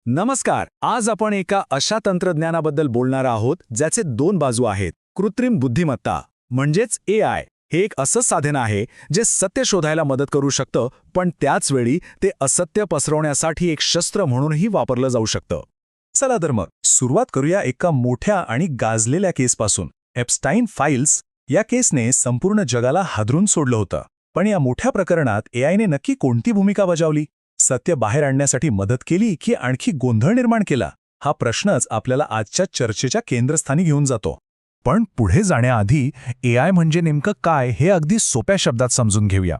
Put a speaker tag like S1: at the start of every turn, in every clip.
S1: नमस्कार. आज आपण एका अशा तंत्रज्ञानाबद्दल बोलणार आहोत ज्याचे दोन बाजू आहेत. कृत्रिम बुद्धिमत्ता म्हणजेच AI हे एक असं साधन आहे जे सत्य शोधायला मदत करू शकतं, पण त्याच वेळी ते असत्य पसरवण्यासाठी एक शस्त्र म्हणूनही वापरलं जाऊ शकतं.
S2: चला तर मग सुरुवात करूया एका मोठ्या आणि गाजलेल्या केसपासून. एप्स्टाईन फाईल्स या केसने संपूर्ण जगाला हादरून सोडलं होतं. पण या मोठ्या प्रकरणात AIने नक्की कोणती भूमिका बजावली? सत्य बाहेर आणण्यासाठी मदत केली की आणखी गोंधळ निर्माण केला? हा प्रश्नच आपल्याला आजच्या चर्चेच्या केंद्रस्थानी घेऊन जातो. पण पुढे जाण्याआधी AI म्हणजे नेमकं काय हे अगदी सोप्या शब्दात समजून घेऊया.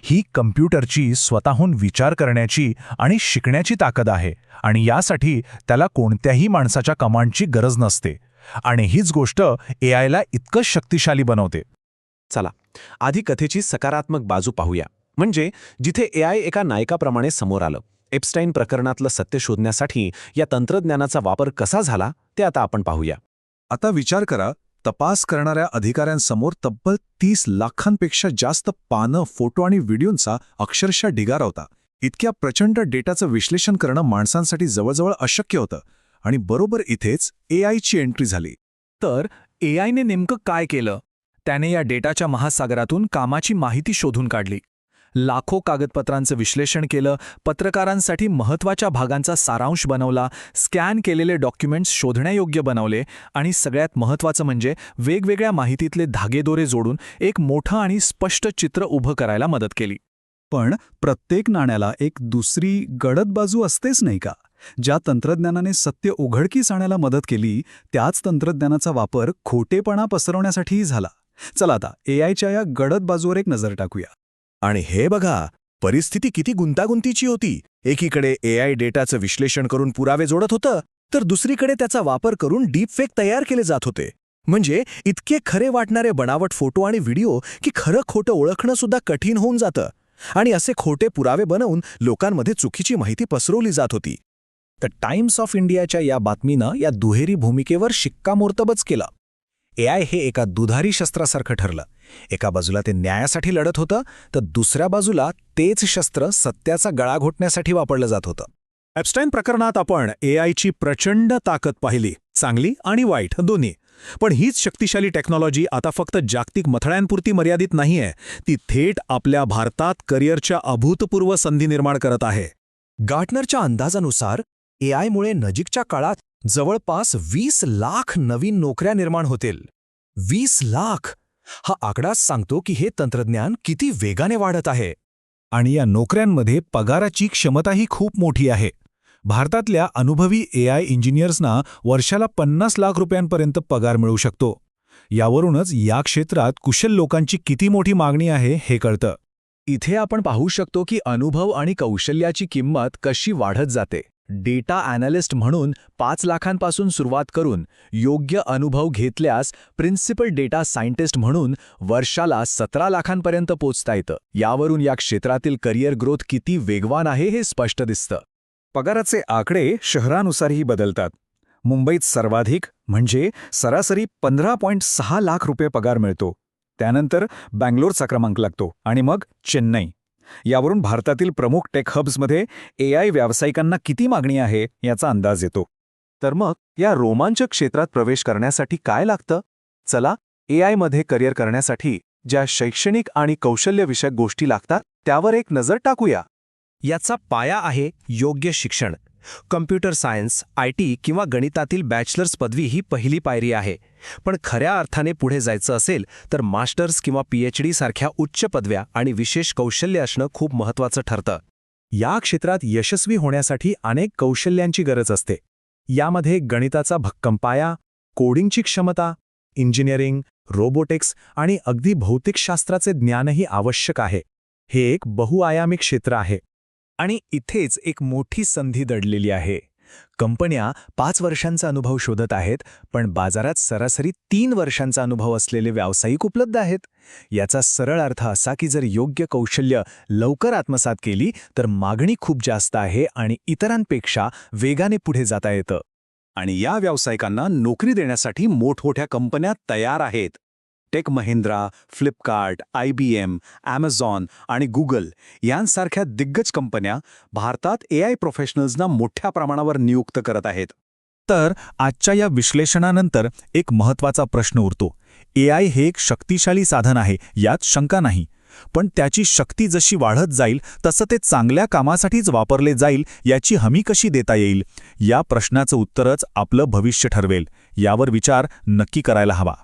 S2: ही कम्प्युटरची स्वतःहून विचार करण्याची आणि शिकण्याची ताकद आहे, आणि यासाठी त्याला कोणत्याही माणसाच्या कमांडची गरज नसते. आणि हीच गोष्ट AIला इतकं शक्तिशाली बनवते.
S3: चला आधी कथेची सकारात्मक बाजू पाहूया. म्हणजे जिथे AI एका नायकाप्रमाणे समोर आलं. एप्स्टाईन प्रकरणातलं सत्य शोधण्यासाठी या तंत्रज्ञानाचा वापर कसा झाला ते आता आपण पाहूया.
S2: आता विचार करा, तपास करणाऱ्या अधिकाऱ्यांसमोर तब्बल 30 लाखांपेक्षा जास्त पानं, फोटो आणि व्हिडिओंचा अक्षरशः ढिगारा होता. इतक्या प्रचंड डेटाचं विश्लेषण करणं माणसांसाठी जवळजवळ अशक्य होतं. आणि बरोबर इथेच AIची एंट्री झाली.
S1: तर AIने नेमकं काय केलं? त्याने या डेटाच्या महासागरातून कामाची माहिती शोधून काढली. लाखो कागदपत्रांचं विश्लेषण केलं, पत्रकारांसाठी महत्त्वाच्या भागांचा सारांश बनवला, स्कॅन केलेले डॉक्युमेंट्स शोधण्यायोग्य बनवले आणि सगळ्यात महत्त्वाचं म्हणजे वेगवेगळ्या माहितीतले धागेदोरे जोडून एक मोठं आणि स्पष्ट चित्र उभं करायला मदत केली.
S2: पण प्रत्येक नाण्याला एक दुसरी गडद बाजू असतेच नाही का? ज्या तंत्रज्ञानाने सत्य उघडकीस आणायला मदत केली, त्याच तंत्रज्ञानाचा वापर खोटेपणा पसरवण्यासाठीही झाला. चला आता AIच्या या गडद बाजूवर एक नजर टाकूया.
S3: आणि हे बघा, परिस्थिती किती गुंतागुंतीची होती. एकीकडे AI डेटाचं विश्लेषण करून पुरावे जोडत होतं, तर दुसरीकडे त्याचा वापर करून डीपफेक तयार केले जात होते. म्हणजे इतके खरे वाटणारे बनावट फोटो आणि व्हिडिओ की खरं खोटं ओळखणं सुद्धा कठीण होऊन जातं. आणि असे खोटे पुरावे बनवून लोकांमध्ये चुकीची माहिती पसरवली जात होती. तर टाइम्स ऑफ इंडियाच्या या बातमीनं या दुहेरी भूमिकेवर शिक्कामोर्तबच केलं. AI हे एका दुधारी शस्त्रासारखं ठरलं. एका बाजूला ते न्यायासाठी लढत होतं, तर दुसऱ्या बाजूला तेच शस्त्र सत्याचा गळा घोटण्यासाठी वापरलं जात होतं.
S2: एप्स्टाईन प्रकरणात आपण AIची प्रचंड ताकद पाहिली, चांगली आणि वाईट दोन्ही. पण हीच शक्तिशाली टेक्नॉलॉजी आता फक्त जागतिक मथळ्यांपुरती मर्यादित नाहीये. ती थेट आपल्या भारतात करिअरच्या अभूतपूर्व संधी निर्माण करत आहे.
S3: गार्टनरच्या अंदाजानुसार AIमुळे नजीकच्या काळात जवळपास 20 लाख नवीन नोकऱ्या निर्माण होतील. 20 लाख! हा आकडाच सांगतो की हे तंत्रज्ञान किती वेगाने वाढत आहे.
S2: आणि या नोकऱ्यांमध्ये पगाराची क्षमताही खूप मोठी आहे. भारतातल्या अनुभवी AI इंजिनियर्सना वर्षाला 50 लाख रुपयांपर्यंत पगार मिळू शकतो. यावरूनच या क्षेत्रात कुशल लोकांची किती मोठी मागणी आहे हे कळतं.
S1: इथे आपण पाहू शकतो की अनुभव आणि कौशल्याची किंमत कशी वाढत जाते. डेटा ॲनालिस्ट म्हणून 5 लाखांपासून सुरुवात करून योग्य अनुभव घेतल्यास प्रिन्सिपल डेटा सायंटिस्ट म्हणून वर्षाला 17 लाखांपर्यंत पोचता येतं. यावरून या क्षेत्रातील करिअर ग्रोथ किती वेगवान आहे हे स्पष्ट दिसतं.
S2: पगाराचे आकडे शहरानुसारही बदलतात. मुंबईत सर्वाधिक म्हणजे सरासरी 15.6 लाख रुपये पगार मिळतो. त्यानंतर बँगलोरचा क्रमांक लागतो आणि मग चेन्नई. यावरून भारतातील प्रमुख टेक हब्समध्ये AI व्यावसायिकांना किती मागणी आहे याचा अंदाज येतो.
S3: तर मग या रोमांचक क्षेत्रात प्रवेश करण्यासाठी काय लागतं? चला AIमध्ये करिअर करण्यासाठी ज्या शैक्षणिक आणि कौशल्यविषयक गोष्टी लागतात त्यावर एक नजर टाकूया. याचा पाया आहे योग्य शिक्षण. कम्प्युटर सायन्स, IT किंवा गणितातील बॅचलर्स पदवी ही पहिली पायरी आहे. पण खऱ्या अर्थाने पुढे जायचं असेल तर मास्टर्स किंवा PhD सारख्या उच्च पदव्या आणि विशेष कौशल्य असणं खूप महत्त्वाचं ठरतं.
S2: या क्षेत्रात यशस्वी होण्यासाठी अनेक कौशल्यांची गरज असते. यामध्ये गणिताचा भक्कम पाया, कोडिंगची क्षमता, इंजिनिअरिंग, रोबोटिक्स आणि अगदी भौतिकशास्त्राचे ज्ञानही आवश्यक आहे. हे एक बहुआयामी क्षेत्र आहे.
S1: आणि इथेच एक मोठी संधी दडलेली आहे. कंपन्या 5 वर्षांचा अनुभव शोधत आहेत, पण बाजारात सरासरी 3 वर्षांचा अनुभव असलेले व्यावसायिक उपलब्ध आहेत. याचा सरळ अर्थ असा की जर योग्य कौशल्य लवकर आत्मसात केली तर मागणी खूप जास्त आहे आणि इतरांपेक्षा वेगाने पुढे जाता येतं.
S2: आणि या व्यावसायिकांना नोकरी देण्यासाठी मोठमोठ्या कंपन्या तयार आहेत. Tech Mahindra, Flipkart, IBM, Amazon आणि गुगल यांसारख्या दिग्गज कंपन्या भारतात AI प्रोफेशनल्सना मोठ्या प्रमाणावर नियुक्त करत आहेत.
S1: तर आजच्या या विश्लेषणानंतर एक महत्त्वाचा प्रश्न उरतो. AI हे एक शक्तिशाली साधन आहे, यात शंका नाही. पण त्याची शक्ती जशी वाढत जाईल तसं ते चांगल्या कामासाठीच वापरले जाईल याची हमी कशी देता येईल? या प्रश्नाचं उत्तरच आपलं भविष्य ठरवेल. यावर विचार नक्की करायला हवा.